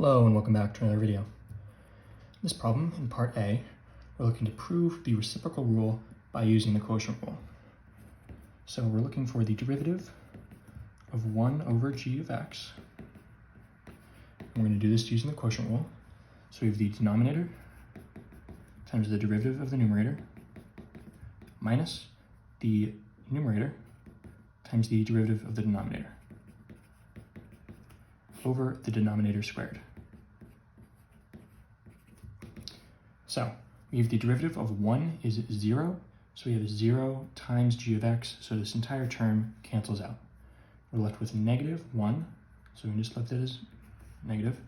Hello and welcome back to another video. In this problem, in part A, we're looking to prove the reciprocal rule by using the quotient rule. So we're looking for the derivative of 1 over g of x. And we're going to do this using the quotient rule. So we have the denominator times the derivative of the numerator minus the numerator times the derivative of the denominator over the denominator squared. So we have the derivative of 1 is 0, so we have 0 times g of x, so this entire term cancels out. We're left with negative 1, so we can just let that as negative.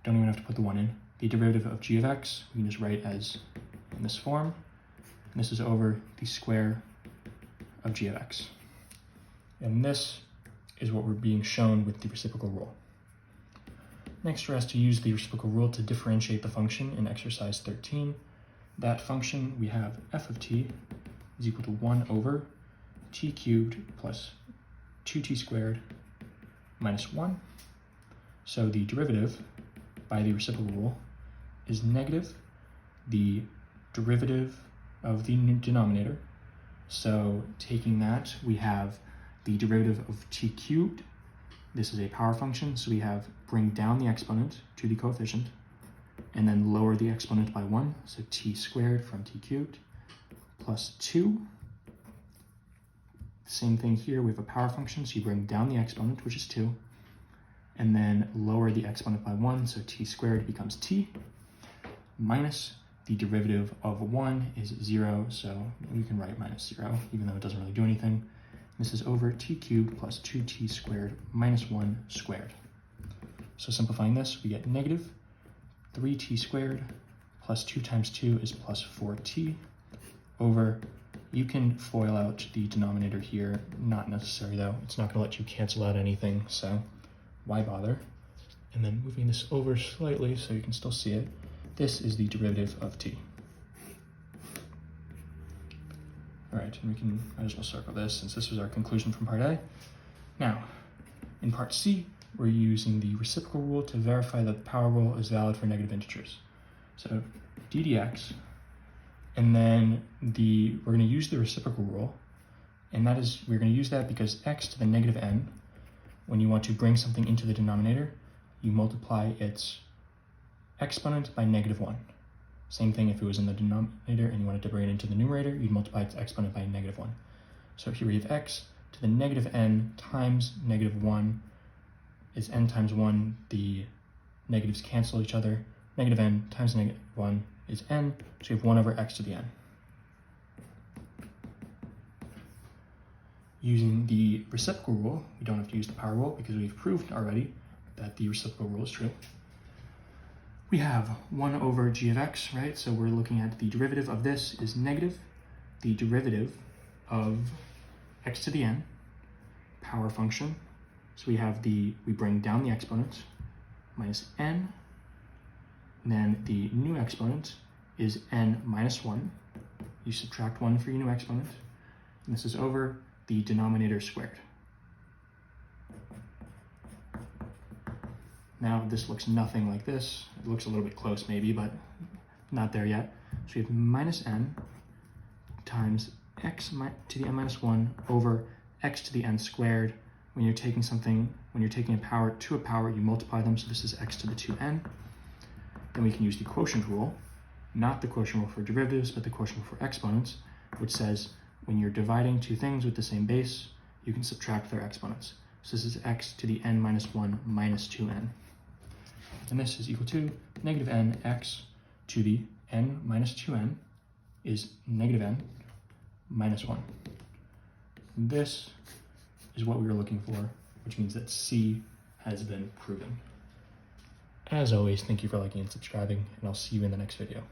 Don't even have to put the 1 in. The derivative of g of x, we can just write as in this form, and this is over the square of g of x. And this is what we're being shown with the reciprocal rule. Next, we're asked to use the reciprocal rule to differentiate the function in exercise 13. That function, we have f of t is equal to 1 over t cubed plus 2t squared minus 1. So the derivative by the reciprocal rule is negative the derivative of the denominator. So taking that, we have the derivative of t cubed. This is a power function, so we have bring down the exponent to the coefficient and then lower the exponent by 1, so t squared from t cubed plus 2. Same thing here, we have a power function, so you bring down the exponent, which is 2, and then lower the exponent by 1, so t squared becomes t, minus the derivative of 1 is 0, so you can write minus 0, even though it doesn't really do anything. This is over t cubed plus 2t squared minus 1 squared. So simplifying this, we get negative 3t squared plus 2 times 2 is plus 4t over, you can FOIL out the denominator here, not necessary though. It's not going to let you cancel out anything, so why bother? And then moving this over slightly so you can still see it, this is the derivative of t. All right, and we can, might as well circle this since this was our conclusion from part A. Now, in part C, we're using the reciprocal rule to verify that the power rule is valid for negative integers. So d dx, and then we're going to use the reciprocal rule, and that is, we're going to use that because x to the negative n, when you want to bring something into the denominator, you multiply its exponent by negative 1. Same thing if it was in the denominator and you wanted to bring it into the numerator, you'd multiply its exponent by negative 1. So here we have x to the negative n times negative 1 is n times 1, the negatives cancel each other. Negative n times negative 1 is n, so you have 1 over x to the n. Using the reciprocal rule, we don't have to use the power rule because we've proved already that the reciprocal rule is true. We have 1 over g of x, right? So we're looking at the derivative of this is negative the derivative of x to the n, power function. So we have we bring down the exponent, minus n, and then the new exponent is n minus 1. You subtract 1 for your new exponent, and this is over the denominator squared. Now this looks nothing like this. It looks a little bit close maybe, but not there yet. So we have minus n times x to the n minus 1 over x to the n squared. When you're taking a power to a power, you multiply them, so this is x to the 2n. Then we can use the quotient rule, not the quotient rule for derivatives, but the quotient rule for exponents, which says when you're dividing two things with the same base, you can subtract their exponents. So this is x to the n minus 1 minus 2n. And this is equal to negative n x to the n minus 2n is negative n minus 1. And this is what we were looking for, which means that C has been proven. As always, thank you for liking and subscribing, and I'll see you in the next video.